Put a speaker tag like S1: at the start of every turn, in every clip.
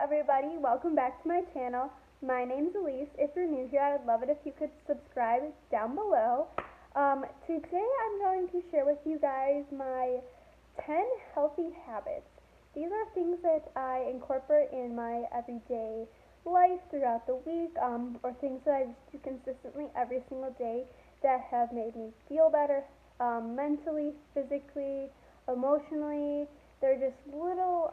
S1: everybody, welcome back to my channel. My name's Elise. If you're new here, I would love it if you could subscribe down below. Today I'm going to share with you guys my 10 healthy habits. These are things that I incorporate in my everyday life throughout the week, or things that I just do consistently every single day that have made me feel better, mentally, physically, emotionally. They're just little,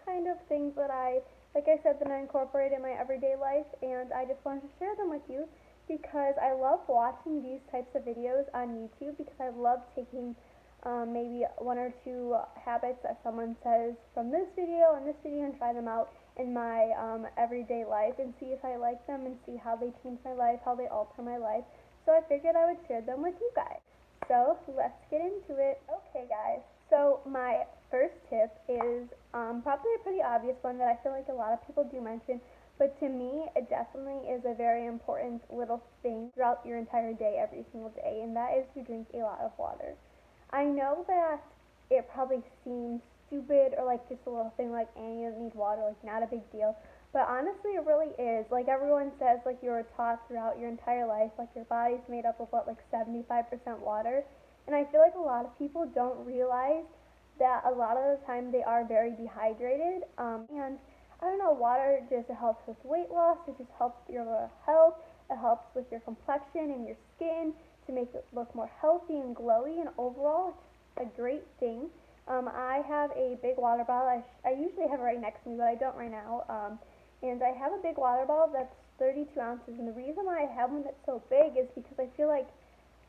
S1: kind of things that like I said, that I incorporate in my everyday life, and I just wanted to share them with you because I love watching these types of videos on YouTube because I love taking maybe one or two habits that someone says from this video and this video and try them out in my everyday life and see if I like them and see how they change my life, how they alter my life. So I figured I would share them with you guys. So let's get into it. Okay guys, so my first tip is probably a pretty obvious one that I feel like a lot of people do mention, but to me it definitely is a very important little thing throughout your entire day, every single day, and that is to drink a lot of water. I know that it probably seems stupid or like just a little thing like, you don't need water, like not a big deal. But honestly, it really is. Like everyone says, like you were taught throughout your entire life, like your body's made up of what, like 75% water. And I feel like a lot of people don't realize that a lot of the time they are very dehydrated. And I don't know, water just helps with weight loss. It just helps your health. It helps with your complexion and your skin to make it look more healthy and glowy. And overall, it's a great thing. I have a big water bottle. I usually have it right next to me, but I don't right now. And I have a big water bottle that's 32 ounces. And the reason why I have one that's so big is because I feel like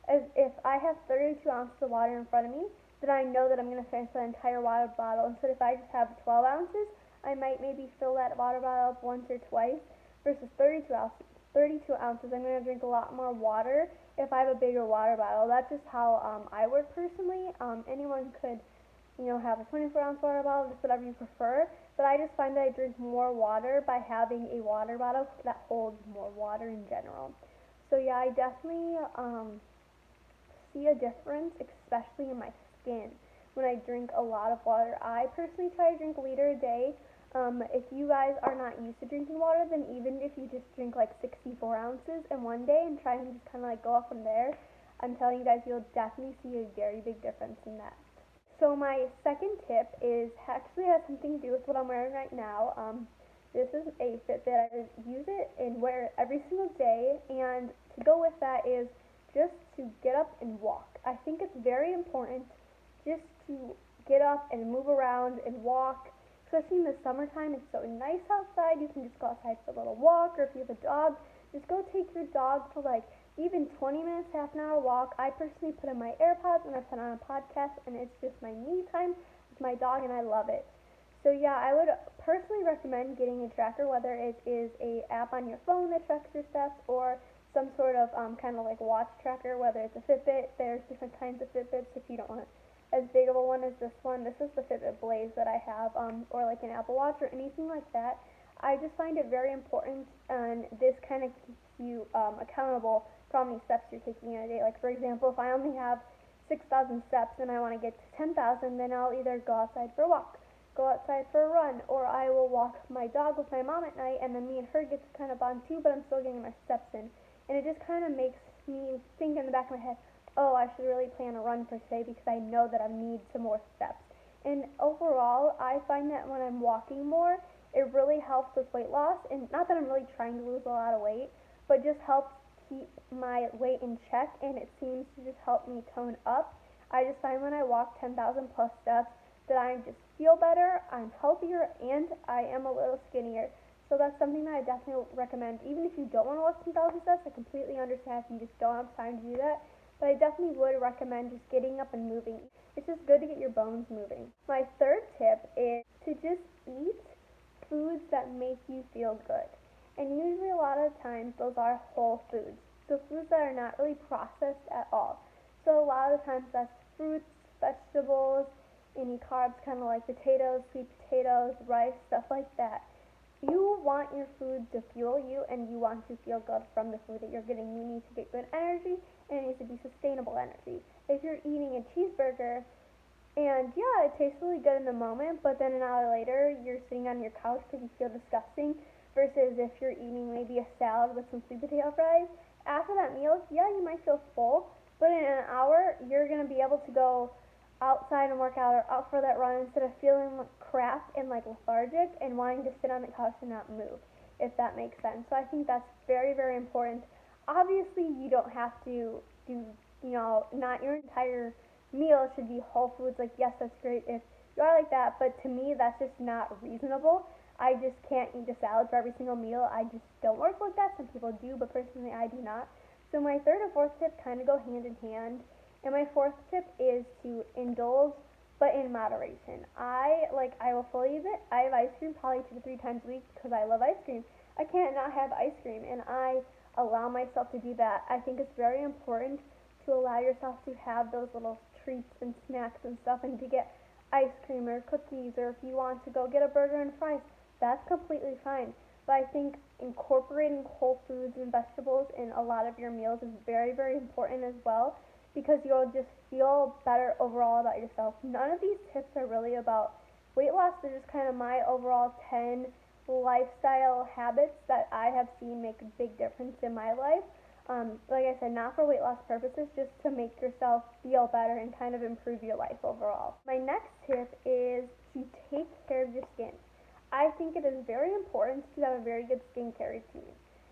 S1: as if I have 32 ounces of water in front of me, then I know that I'm going to finish the entire water bottle. Instead, if I just have 12 ounces, I might maybe fill that water bottle up once or twice, versus 32 ounces. 32 ounces, I'm going to drink a lot more water if I have a bigger water bottle. That's just how I work personally. Anyone could have a 24-ounce water bottle, just whatever you prefer. But I just find that I drink more water by having a water bottle that holds more water in general. So yeah, I definitely see a difference, especially in my skin, when I drink a lot of water. I personally try to drink a liter a day. If you guys are not used to drinking water, then even if you just drink like 64 ounces in one day and try and just kind of like go up from there, I'm telling you guys, you'll definitely see a very big difference in that. So my second tip actually has something to do with what I'm wearing right now. This is a Fitbit. I use it and wear it every single day, and to go with that is just to get up and walk. I think it's very important just to get up and move around and walk, especially in the summertime. It's so nice outside. You can just go outside for a little walk, or if you have a dog, just go take your dog for like even 20 minutes, half an hour walk. I personally put in my AirPods and I put on a podcast, and it's just my me time with my dog, and I love it. So yeah, I would personally recommend getting a tracker, whether it is a app on your phone that tracks your steps or some sort of kind of like watch tracker, whether it's a Fitbit. There's different kinds of Fitbits if you don't want as big of a one as this one. This is the Fitbit Blaze that I have, or like an Apple Watch or anything like that. I just find it very important, and this kind of keeps you accountable for how many steps you're taking in a day. Like for example, if I only have 6,000 steps and I want to get to 10,000, then I'll either go outside for a walk, go outside for a run, or I will walk my dog with my mom at night, and then me and her get to kind of bond too, but I'm still getting my steps in. And it just kind of makes me think in the back of my head, oh, I should really plan a run for today because I know that I need some more steps. And overall, I find that when I'm walking more, it really helps with weight loss. And not that I'm really trying to lose a lot of weight, but just helps keep my weight in check, and it seems to just help me tone up. I just find when I walk 10,000 plus steps that I just feel better, I'm healthier, and I am a little skinnier. So that's something that I definitely recommend. Even if you don't want to walk 10,000 steps, I completely understand if you just don't have time to do that. But I definitely would recommend just getting up and moving. It's just good to get your bones moving. My third tip is to just eat foods that make you feel good. And usually a lot of times those are whole foods. So foods that are not really processed at all. So a lot of the times that's fruits, vegetables, any carbs, kind of like potatoes, sweet potatoes, rice, stuff like that. You want your food to fuel you, and you want to feel good from the food that you're getting. You need to get good energy, and it needs to be sustainable energy. If you're eating a cheeseburger, and yeah, it tastes really good in the moment, but then an hour later, you're sitting on your couch because you feel disgusting, versus if you're eating maybe a salad with some sweet potato fries. After that meal, yeah, you might feel full, but in an hour, you're going to be able to go outside and work out or out for that run instead of feeling like crap and like lethargic and wanting to sit on the couch and not move, if that makes sense. So I think that's very, very important. Obviously, you don't have to do, not your entire meal should be whole foods. Like, yes, that's great if you are like that, but to me, that's just not reasonable. I just can't eat a salad for every single meal. I just don't work like that. Some people do, but personally, I do not. So my third and fourth tip kind of go hand in hand. And my fourth tip is to indulge, but in moderation. I will fully admit, I have ice cream probably 2 to 3 times a week because I love ice cream. I can't not have ice cream, and I allow myself to do that. I think it's very important to allow yourself to have those little treats and snacks and stuff, and to get ice cream or cookies, or if you want to go get a burger and fries, that's completely fine. But I think incorporating whole foods and vegetables in a lot of your meals is very, very important as well, because you'll just feel better overall about yourself. None of these tips are really about weight loss. They're just kind of my overall 10 lifestyle habits that I have seen make a big difference in my life. Like I said, not for weight loss purposes, just to make yourself feel better and kind of improve your life overall. My next tip is to take care of your skin. I think it is very important to have a very good skincare routine.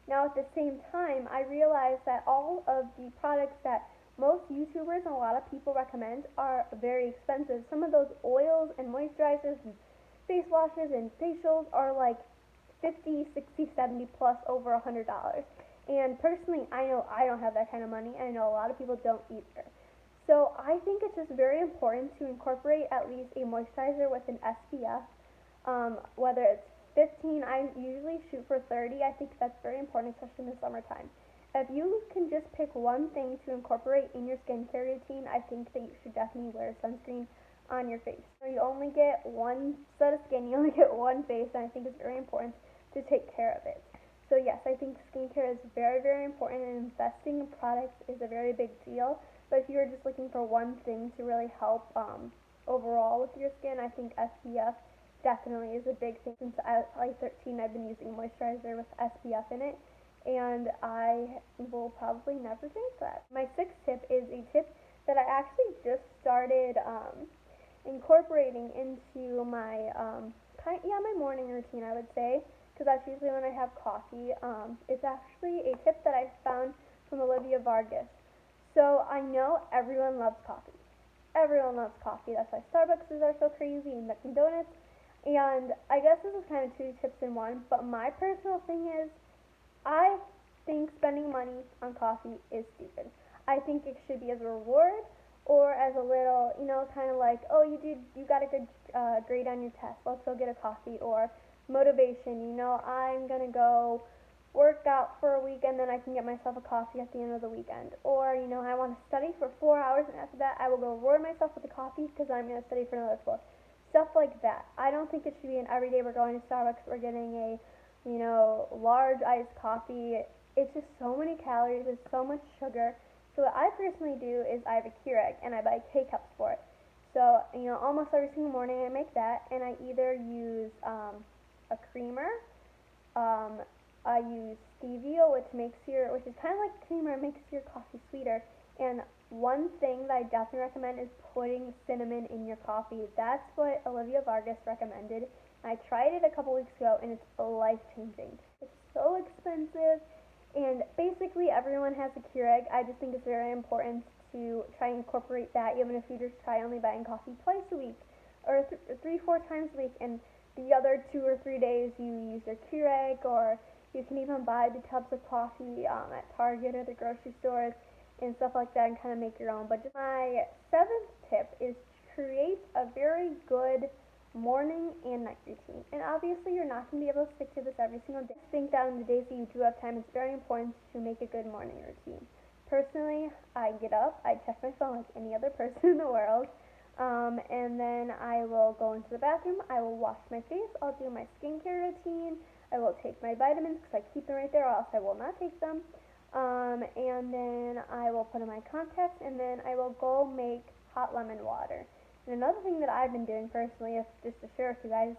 S1: Now, at the same time, I realize that all of the products that most YouTubers and a lot of people recommend are very expensive. Some of those oils and moisturizers and face washes and facials are like 50, 60, 70 plus over $100. And personally, I know I don't have that kind of money, and I know a lot of people don't either. So I think it's just very important to incorporate at least a moisturizer with an SPF, whether it's 15, I usually shoot for 30. I think that's very important, especially in the summertime. If you can just pick one thing to incorporate in your skincare routine, I think that you should definitely wear sunscreen on your face. So you only get one set of skin, you only get one face, and I think it's very important to take care of it. So yes, I think skincare is very, very important, and investing in products is a very big deal. But if you're just looking for one thing to really help overall with your skin, I think SPF definitely is a big thing. Since I was 13, I've been using moisturizer with SPF in it, and I will probably never change that. My sixth tip is a tip that I actually just started incorporating into my my morning routine, I would say, because that's usually when I have coffee. It's actually a tip that I found from Olivia Vargas. So I know everyone loves coffee. Everyone loves coffee. That's why Starbucks are so crazy, and Dunkin' Donuts. And I guess this is kind of two tips in one, but my personal thing is, I think spending money on coffee is stupid. I think it should be as a reward, or as a little, kind of like, oh, you got a good grade on your test, let's go get a coffee, or motivation, I'm gonna go work out for a week and then I can get myself a coffee at the end of the weekend, or I want to study for 4 hours and after that I will go reward myself with a coffee because I'm gonna study for another 4. Stuff like that. I don't think it should be an everyday we're going to Starbucks, we're getting a large iced coffee. It's just so many calories, there's so much sugar. So what I personally do is I have a Keurig and I buy K-Cups for it. So, almost every single morning I make that, and I either use a creamer, I use stevia, which is kind of like creamer, it makes your coffee sweeter. And one thing that I definitely recommend is putting cinnamon in your coffee. That's what Olivia Vargas recommended. I tried it a couple weeks ago, and it's life-changing. It's so expensive, and basically everyone has a Keurig. I just think it's very important to try and incorporate that, even if you just try only buying coffee twice a week, or 3-4 times a week, and the other 2 or 3 days you use your Keurig, or you can even buy the tubs of coffee at Target or the grocery stores and stuff like that, and kind of make your own. But just my 7th tip is to create a very good morning and night routine. And obviously you're not going to be able to stick to this every single day. I think that on the days that you do have time, it's very important to make a good morning routine. Personally, I get up, I check my phone like any other person in the world, and then I will go into the bathroom, I will wash my face, I'll do my skincare routine, I will take my vitamins because I keep them right there or else I will not take them, and then I will put in my contacts, and then I will go make hot lemon water. And another thing that I've been doing personally, just to share with you guys,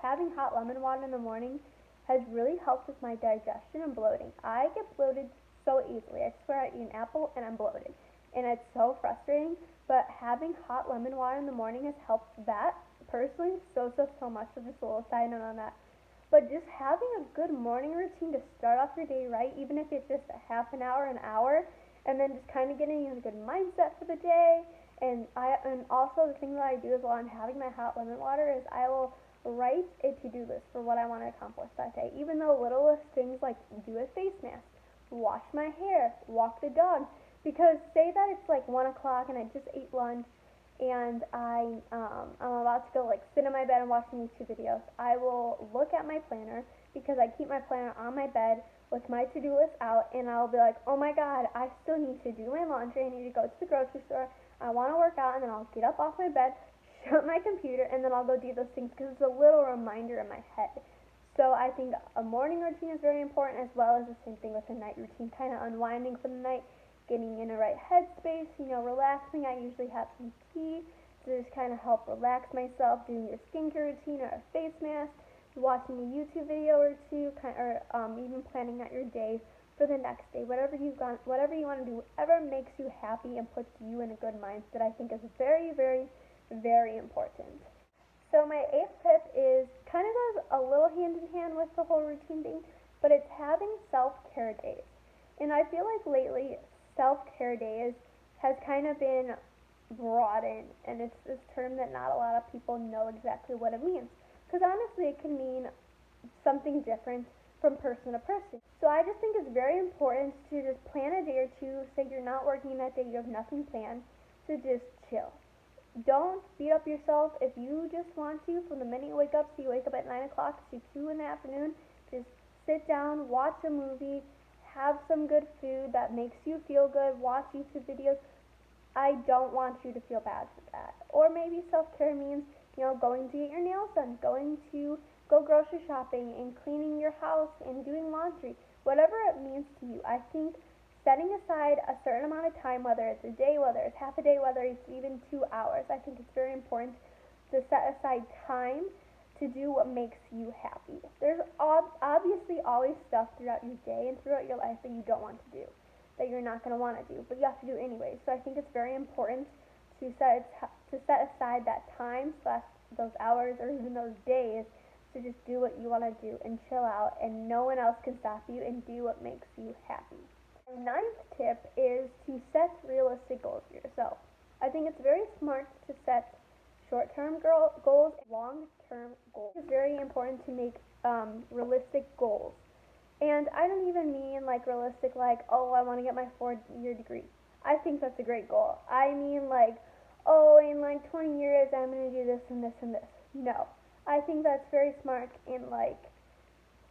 S1: having hot lemon water in the morning has really helped with my digestion and bloating. I get bloated so easily. I swear I eat an apple and I'm bloated. And it's so frustrating, but having hot lemon water in the morning has helped that personally so much. So just a little side note on that. But just having a good morning routine to start off your day right, even if it's just a half an hour, and then just kind of getting in a good mindset for the day. And also the thing that I do is while I'm having my hot lemon water is I will write a to-do list for what I want to accomplish that day. Even though littlest things like do a face mask, wash my hair, walk the dog. Because say that it's like 1 o'clock and I just ate lunch and I'm about to go like sit in my bed and watch YouTube videos. I will look at my planner because I keep my planner on my bed with my to-do list out, and I'll be like, oh my god, I still need to do my laundry. I need to go to the grocery store. I want to work out, and then I'll get up off my bed, shut my computer, and then I'll go do those things because it's a little reminder in my head. So I think a morning routine is very important, as well as the same thing with a night routine, kind of unwinding for the night, getting in a right headspace, relaxing. I usually have some tea to just kind of help relax myself, doing your skincare routine or a face mask, watching a YouTube video or two, or even planning out your day for the next day. Whatever you want to do, whatever makes you happy and puts you in a good mindset, I think is very, very, very important. So my 8th tip is kind of goes a little hand in hand with the whole routine thing, but it's having self-care days. And I feel like lately self-care days has kind of been brought in, and it's this term that not a lot of people know exactly what it means. Because honestly, it can mean something different from person to person. So I just think it's very important to just plan a day or two. Say you're not working that day, you have nothing planned, to just chill. Don't beat up yourself if you just want to. From the minute you wake up, so you wake up at 9 o'clock to 2 in the afternoon, just sit down, watch a movie, have some good food that makes you feel good, watch YouTube videos. I don't want you to feel bad for that. Or maybe self-care means, going to get your nails done, going to go grocery shopping and cleaning your house and doing laundry. Whatever it means to you. I think setting aside a certain amount of time, whether it's a day, whether it's half a day, whether it's even 2 hours, I think it's very important to set aside time to do what makes you happy. There's obviously always stuff throughout your day and throughout your life that you don't want to do, that you're not going to want to do, but you have to do anyway. So I think it's very important to set aside that time / those hours or even those days to just do what you want to do and chill out, and no one else can stop you, and do what makes you happy. My 9th tip is to set realistic goals for yourself. I think it's very smart to set short-term goals and long-term goals. It's very important to make realistic goals. And I don't even mean like realistic, like, oh, I want to get my 4-year degree. I think that's a great goal. I mean like, oh, in like 20 years I'm going to do this and this and this. No. I think that's very smart in like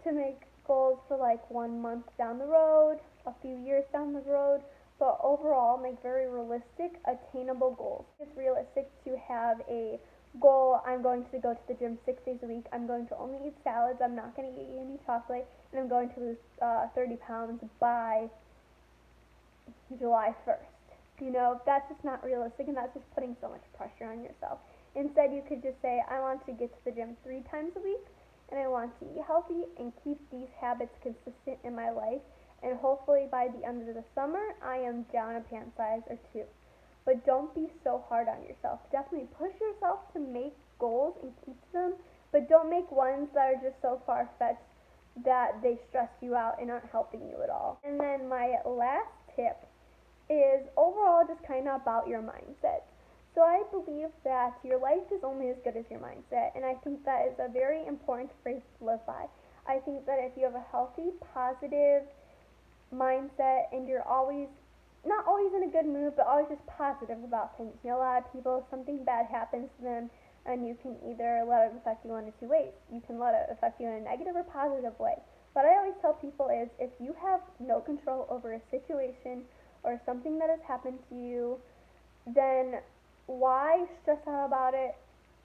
S1: to make goals for like 1 month down the road, a few years down the road, but overall make very realistic, attainable goals. It's realistic to have a goal. I'm going to go to the gym 6 days a week. I'm going to only eat salads. I'm not going to eat any chocolate, and I'm going to lose 30 pounds by July 1st. That's just not realistic, and that's just putting so much pressure on yourself. Instead, you could just say, I want to get to the gym 3 times a week, and I want to eat healthy and keep these habits consistent in my life, and hopefully by the end of the summer, I am down a pant size or 2. But don't be so hard on yourself. Definitely push yourself to make goals and keep them, but don't make ones that are just so far-fetched that they stress you out and aren't helping you at all. And then my last tip is overall just kind of about your mindset. So I believe that your life is only as good as your mindset, and I think that is a very important phrase to live by. I think that if you have a healthy, positive mindset and you're not always in a good mood, but always just positive about things. A lot of people, something bad happens to them, and you can either let it affect you one of 2 ways. You can let it affect you in a negative or positive way. What I always tell people is, if you have no control over a situation or something that has happened to you, then why stress out about it,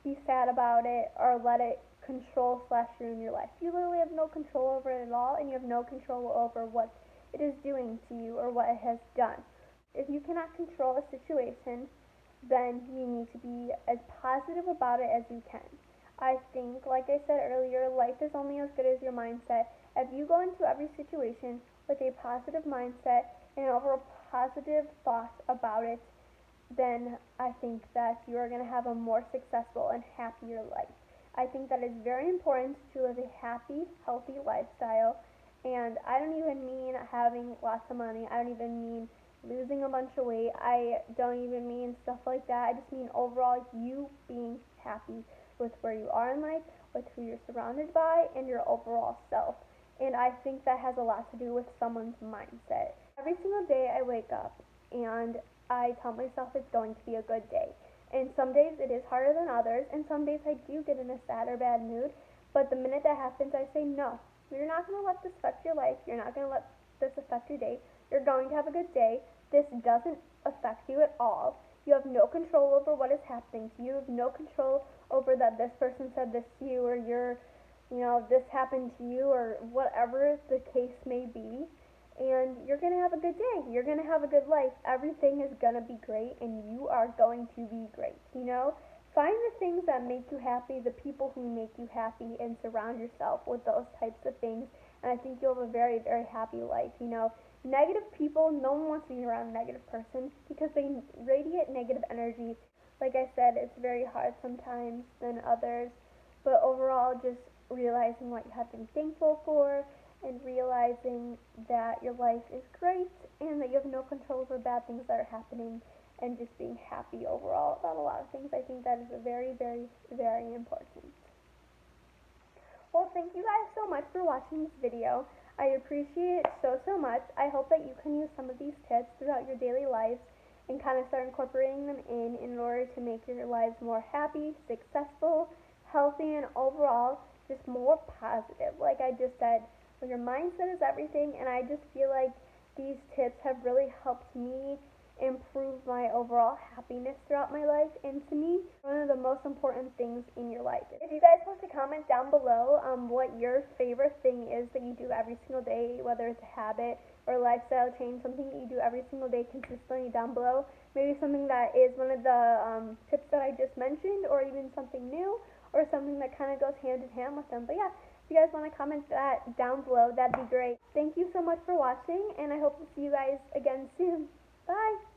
S1: be sad about it, or let it control / ruin your life? You literally have no control over it at all, and you have no control over what it is doing to you or what it has done. If you cannot control a situation, then you need to be as positive about it as you can. I think, like I said earlier, life is only as good as your mindset. If you go into every situation with a positive mindset and overall positive thoughts about it, then I think that you are going to have a more successful and happier life. I think that it's very important to live a happy, healthy lifestyle. And I don't even mean having lots of money. I don't even mean losing a bunch of weight. I don't even mean stuff like that. I just mean overall you being happy with where you are in life, with who you're surrounded by, and your overall self. And I think that has a lot to do with someone's mindset. Every single day I wake up and I tell myself it's going to be a good day. And some days it is harder than others, and some days I do get in a sad or bad mood. But the minute that happens, I say, no, you're not going to let this affect your life. You're not going to let this affect your day. You're going to have a good day. This doesn't affect you at all. You have no control over what is happening to you. You have no control over that this person said this to you, or this happened to you, or whatever the case may be. And you're going to have a good day. You're going to have a good life. Everything is going to be great, and you are going to be great, Find the things that make you happy, the people who make you happy, and surround yourself with those types of things, and I think you'll have a very, very happy life, Negative people, no one wants to be around a negative person because they radiate negative energy. Like I said, it's very hard sometimes than others, but overall, just realizing what you have to be thankful for and realizing that your life is great and that you have no control over bad things that are happening, and just being happy overall about a lot of things. I think that is very, very, very important. Well, thank you guys so much for watching this video. I appreciate it so, so much. I hope that you can use some of these tips throughout your daily lives and kind of start incorporating them in order to make your lives more happy, successful, healthy, and overall just more positive. Like I just said, your mindset is everything, and I just feel like these tips have really helped me improve my overall happiness throughout my life, and to me, one of the most important things in your life. If you guys want to comment down below what your favorite thing is that you do every single day, whether it's a habit or a lifestyle change, something that you do every single day consistently down below, maybe something that is one of the tips that I just mentioned, or even something new, or something that kind of goes hand in hand with them. But yeah, if you guys want to comment that down below, that'd be great. Thank you so much for watching, and I hope to see you guys again soon. Bye!